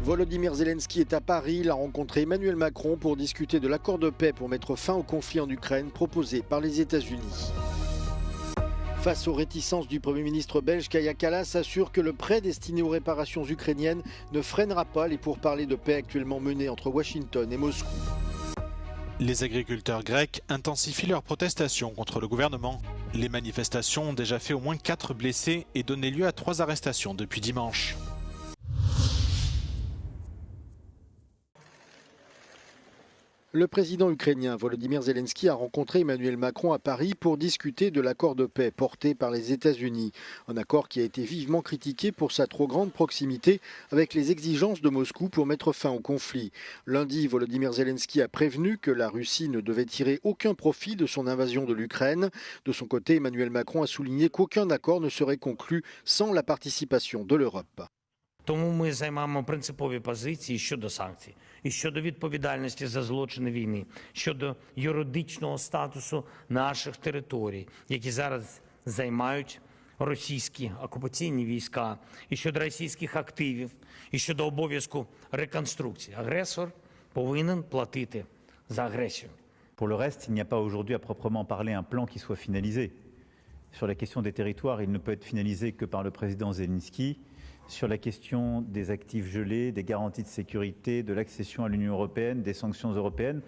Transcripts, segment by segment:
Volodymyr Zelensky est à Paris. Il a rencontré Emmanuel Macron pour discuter de l'accord de paix pour mettre fin au conflit en Ukraine proposé par les États-Unis. Face aux réticences du Premier ministre belge, Kaja Kallas assure que le prêt destiné aux réparations ukrainiennes ne freinera pas les pourparlers de paix actuellement menés entre Washington et Moscou. Les agriculteurs grecs intensifient leurs protestations contre le gouvernement. Les manifestations ont déjà fait au moins 4 blessés et donné lieu à 3 arrestations depuis dimanche. Le président ukrainien Volodymyr Zelensky a rencontré Emmanuel Macron à Paris pour discuter de l'accord de paix porté par les États-Unis. Un accord qui a été vivement critiqué pour sa trop grande proximité avec les exigences de Moscou pour mettre fin au conflit. Lundi, Volodymyr Zelensky a prévenu que la Russie ne devait tirer aucun profit de son invasion de l'Ukraine. De son côté, Emmanuel Macron a souligné qu'aucun accord ne serait conclu sans la participation de l'Europe. Тому ми займаємо принципові позиції щодо санкцій, і щодо відповідальності за злочини війни, щодо юридичного статусу наших територій, які зараз займають російські окупаційні війська, і щодо російських активів, і щодо обов'язку реконструкції. Агресор повинен платити за агресію. Pour le reste, il n'y a pas aujourd'hui à proprement parler un plan qui soit finalisé. Sur la question des territoires, il ne peut être finalisé que par le président Zelensky. Sur la question des actifs gelés, des garanties de sécurité, de l'accession à l'Union européenne, des sanctions européennes,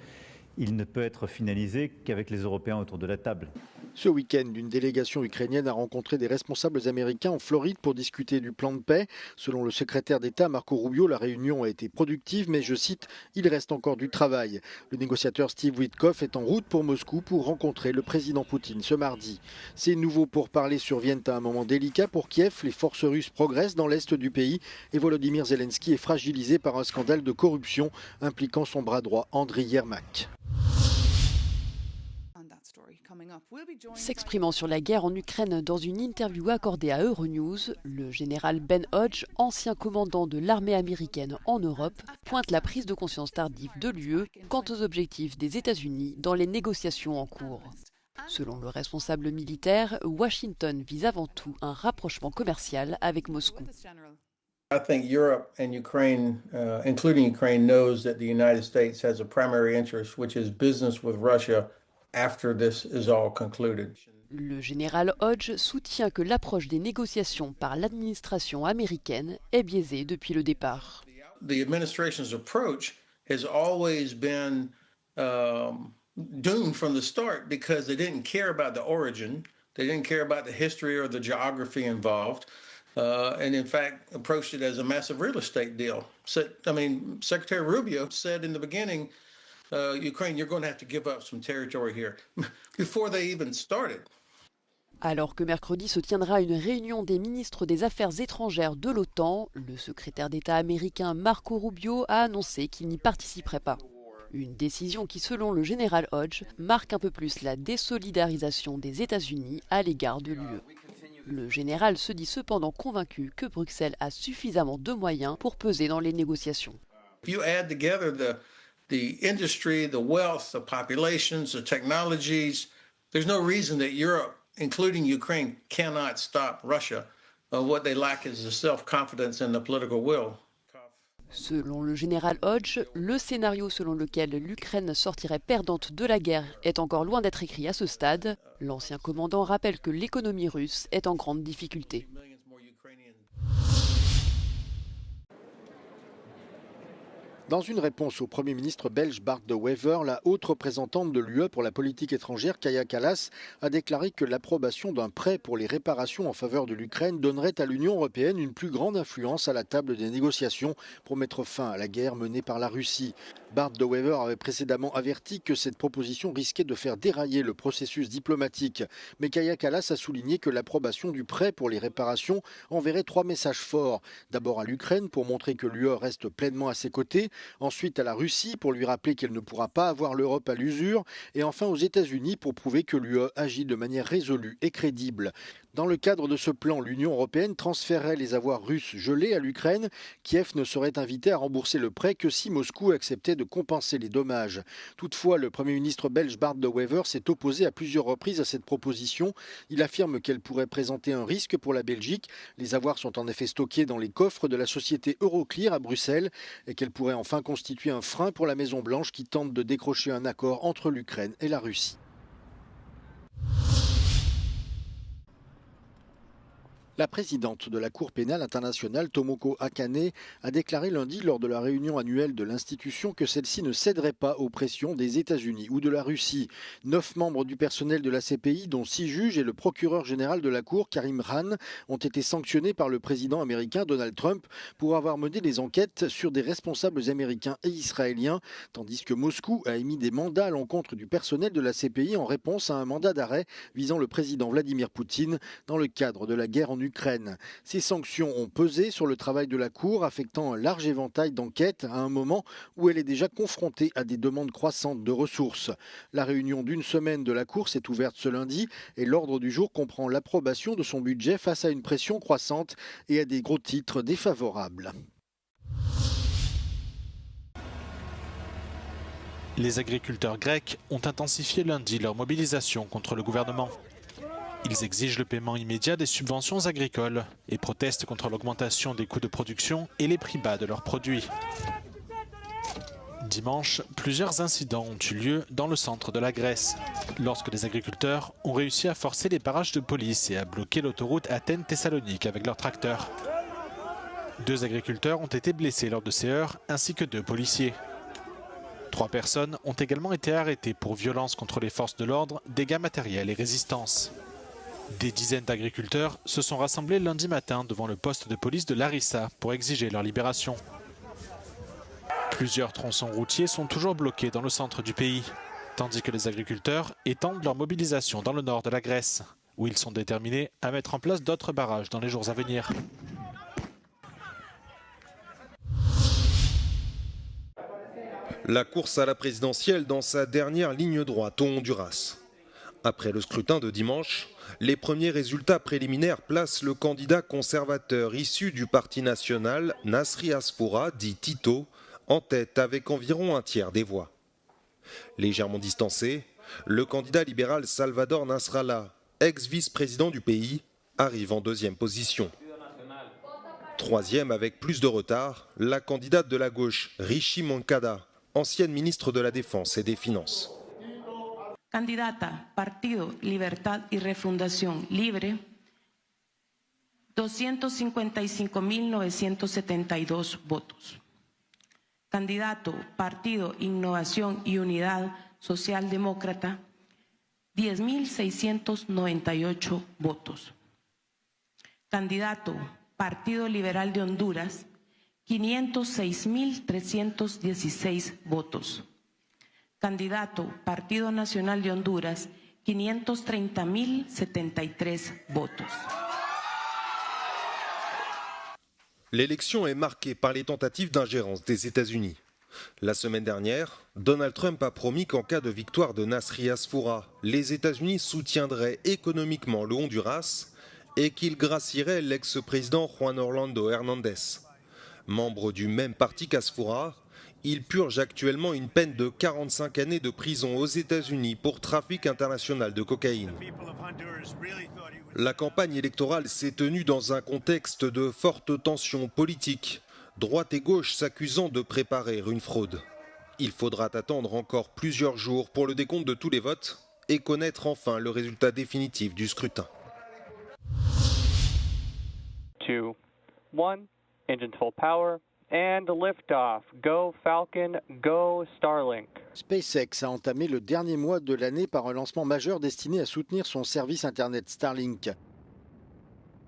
il ne peut être finalisé qu'avec les Européens autour de la table. Ce week-end, une délégation ukrainienne a rencontré des responsables américains en Floride pour discuter du plan de paix. Selon le secrétaire d'État Marco Rubio, la réunion a été productive, mais je cite, il reste encore du travail. Le négociateur Steve Witkoff est en route pour Moscou pour rencontrer le président Poutine ce mardi. Ces nouveaux pourparlers surviennent à un moment délicat pour Kiev. Les forces russes progressent dans l'est du pays et Volodymyr Zelensky est fragilisé par un scandale de corruption impliquant son bras droit Andriy Yermak. S'exprimant sur la guerre en Ukraine dans une interview accordée à Euronews, le général Ben Hodge, ancien commandant de l'armée américaine en Europe, pointe la prise de conscience tardive de l'UE quant aux objectifs des États-Unis dans les négociations en cours. Selon le responsable militaire, Washington vise avant tout un rapprochement commercial avec Moscou. I think Europe and Ukraine, including Ukraine, knows that the United States has a primary interest, which is business with Russia after this is all concluded. Le général Hodge soutient que l'approche des négociations par l'administration américaine est biaisée depuis le départ. The administration's approach has always been doomed from the start because they didn't care about the origin, they didn't care about the history or the geography involved. And in fact, approached it as a massive real estate deal. So, Secretary Rubio said in the beginning, Ukraine, you're going to have to give up some territory here, before they even started. Alors que mercredi se tiendra une réunion des ministres des Affaires étrangères de l'OTAN, le secrétaire d'État américain Marco Rubio a annoncé qu'il n'y participerait pas. Une décision qui, selon le général Hodge, marque un peu plus la désolidarisation des États-Unis à l'égard de l'UE. Le général se dit cependant convaincu que Bruxelles a suffisamment de moyens pour peser dans les négociations. If you add together the industry, the wealth, the populations, the technologies, there's no reason that Europe, including Ukraine, cannot stop Russia. What they lack is the self-confidence and the political will. Selon le général Hodge, le scénario selon lequel l'Ukraine sortirait perdante de la guerre est encore loin d'être écrit à ce stade. L'ancien commandant rappelle que l'économie russe est en grande difficulté. Dans une réponse au Premier ministre belge Bart De Wever, la haute représentante de l'UE pour la politique étrangère, Kaja Kallas, a déclaré que l'approbation d'un prêt pour les réparations en faveur de l'Ukraine donnerait à l'Union européenne une plus grande influence à la table des négociations pour mettre fin à la guerre menée par la Russie. Bart De Wever avait précédemment averti que cette proposition risquait de faire dérailler le processus diplomatique. Mais Kaja Kallas a souligné que l'approbation du prêt pour les réparations enverrait 3 messages forts. D'abord à l'Ukraine pour montrer que l'UE reste pleinement à ses côtés. ensuite à la Russie pour lui rappeler qu'elle ne pourra pas avoir l'Europe à l'usure, et enfin aux États-Unis pour prouver que l'UE agit de manière résolue et crédible. Dans le cadre de ce plan, l'Union européenne transférerait les avoirs russes gelés à l'Ukraine. Kiev ne serait invité à rembourser le prêt que si Moscou acceptait de compenser les dommages. Toutefois, le Premier ministre belge Bart De Wever s'est opposé à plusieurs reprises à cette proposition. Il affirme qu'elle pourrait présenter un risque pour la Belgique. Les avoirs sont en effet stockés dans les coffres de la société Euroclear à Bruxelles et qu'elle pourrait enfin constituer un frein pour la Maison-Blanche qui tente de décrocher un accord entre l'Ukraine et la Russie. La présidente de la Cour pénale internationale, Tomoko Akane, a déclaré lundi lors de la réunion annuelle de l'institution que celle-ci ne céderait pas aux pressions des États-Unis ou de la Russie. 9 membres du personnel de la CPI, dont 6 juges et le procureur général de la Cour, Karim Khan, ont été sanctionnés par le président américain Donald Trump pour avoir mené des enquêtes sur des responsables américains et israéliens, tandis que Moscou a émis des mandats à l'encontre du personnel de la CPI en réponse à un mandat d'arrêt visant le président Vladimir Poutine dans le cadre de la guerre en Ukraine. Ces sanctions ont pesé sur le travail de la Cour, affectant un large éventail d'enquêtes à un moment où elle est déjà confrontée à des demandes croissantes de ressources. La réunion d'une semaine de la Cour s'est ouverte ce lundi et l'ordre du jour comprend l'approbation de son budget face à une pression croissante et à des gros titres défavorables. Les agriculteurs grecs ont intensifié lundi leur mobilisation contre le gouvernement. Ils exigent le paiement immédiat des subventions agricoles et protestent contre l'augmentation des coûts de production et les prix bas de leurs produits. Dimanche, plusieurs incidents ont eu lieu dans le centre de la Grèce, lorsque les agriculteurs ont réussi à forcer les barrages de police et à bloquer l'autoroute Athènes-Thessalonique avec leurs tracteurs. 2 agriculteurs ont été blessés lors de ces heurts, ainsi que 2 policiers. 3 personnes ont également été arrêtées pour violence contre les forces de l'ordre, dégâts matériels et résistance. Des dizaines d'agriculteurs se sont rassemblés lundi matin devant le poste de police de Larissa pour exiger leur libération. Plusieurs tronçons routiers sont toujours bloqués dans le centre du pays, tandis que les agriculteurs étendent leur mobilisation dans le nord de la Grèce, où ils sont déterminés à mettre en place d'autres barrages dans les jours à venir. La course à la présidentielle dans sa dernière ligne droite au Honduras. Après le scrutin de dimanche, les premiers résultats préliminaires placent le candidat conservateur issu du Parti national, Nasri Asfoura, dit Tito, en tête avec environ un tiers des voix. Légèrement distancé, le candidat libéral Salvador Nasrallah, ex-vice-président du pays, arrive en 2e position. 3e avec plus de retard, la candidate de la gauche, Rishi Moncada, ancienne ministre de la Défense et des Finances. Candidata Partido Libertad y Refundación Libre, 255.972 votos. Candidato Partido Innovación y Unidad Socialdemócrata, 10.698 votos. Candidato Partido Liberal de Honduras, 506.316 votos. Candidato Partido Nacional de Honduras, 530.073 votos. L'élection est marquée par les tentatives d'ingérence des États-Unis. La semaine dernière, Donald Trump a promis qu'en cas de victoire de Nasri Asfoura, les États-Unis soutiendraient économiquement le Honduras et qu'il gracierait l'ex-président Juan Orlando Hernández. Membre du même parti qu'Asfoura, il purge actuellement une peine de 45 années de prison aux États-Unis pour trafic international de cocaïne. La campagne électorale s'est tenue dans un contexte de fortes tensions politiques, droite et gauche s'accusant de préparer une fraude. Il faudra attendre encore plusieurs jours pour le décompte de tous les votes et connaître enfin le résultat définitif du scrutin. 2, 1, engine full power. And liftoff. Go Falcon, go Starlink. SpaceX a entamé le dernier mois de l'année par un lancement majeur destiné à soutenir son service Internet Starlink.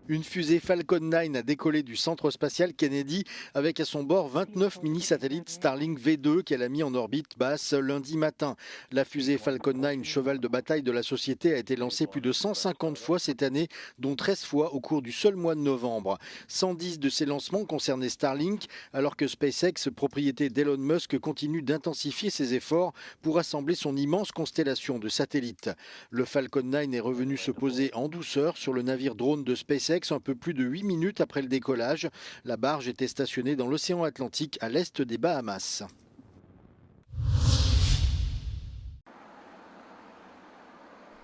Une fusée Falcon 9 a décollé du centre spatial Kennedy avec à son bord 29 mini-satellites Starlink V2 qu'elle a mis en orbite basse lundi matin. La fusée Falcon 9, cheval de bataille de la société, a été lancée plus de 150 fois cette année, dont 13 fois au cours du seul mois de novembre. 110 de ces lancements concernaient Starlink, alors que SpaceX, propriété d'Elon Musk, continue d'intensifier ses efforts pour assembler son immense constellation de satellites. Le Falcon 9 est revenu se poser en douceur sur le navire drone de SpaceX un peu plus de 8 minutes après le décollage. La barge était stationnée dans l'océan Atlantique à l'est des Bahamas.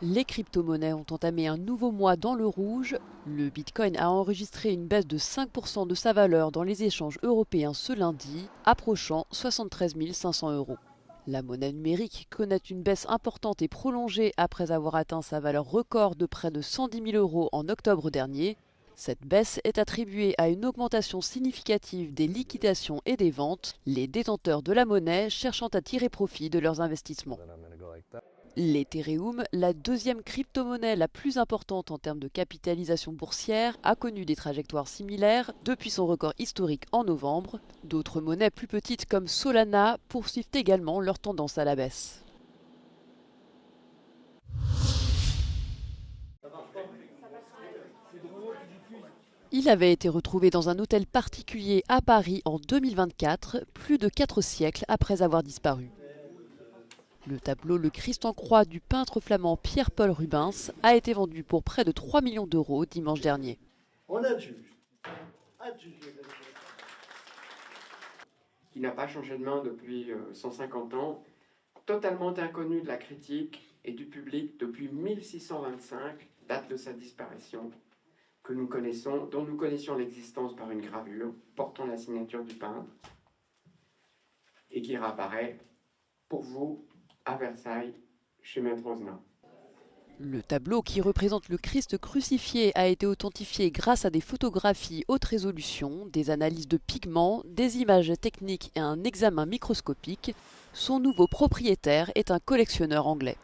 Les crypto-monnaies ont entamé un nouveau mois dans le rouge. Le Bitcoin a enregistré une baisse de 5% de sa valeur dans les échanges européens ce lundi, approchant 73 500 €. La monnaie numérique connaît une baisse importante et prolongée après avoir atteint sa valeur record de près de 110 000 € en octobre dernier. Cette baisse est attribuée à une augmentation significative des liquidations et des ventes, les détenteurs de la monnaie cherchant à tirer profit de leurs investissements. L'Ethereum, la deuxième crypto-monnaie la plus importante en termes de capitalisation boursière, a connu des trajectoires similaires depuis son record historique en novembre. D'autres monnaies plus petites comme Solana poursuivent également leur tendance à la baisse. Il avait été retrouvé dans un hôtel particulier à Paris en 2024, plus de 4 siècles après avoir disparu. Le tableau Le Christ en croix du peintre flamand Pierre-Paul Rubens a été vendu pour près de 3 millions d'euros dimanche dernier. On adjuge. Il n'a pas changé de main depuis 150 ans, totalement inconnu de la critique et du public depuis 1625, date de sa disparition, que nous connaissons, dont nous connaissions l'existence par une gravure portant la signature du peintre et qui réapparaît pour vous à Versailles, chez Maître Ozna. Le tableau qui représente le Christ crucifié a été authentifié grâce à des photographies haute résolution, des analyses de pigments, des images techniques et un examen microscopique. Son nouveau propriétaire est un collectionneur anglais.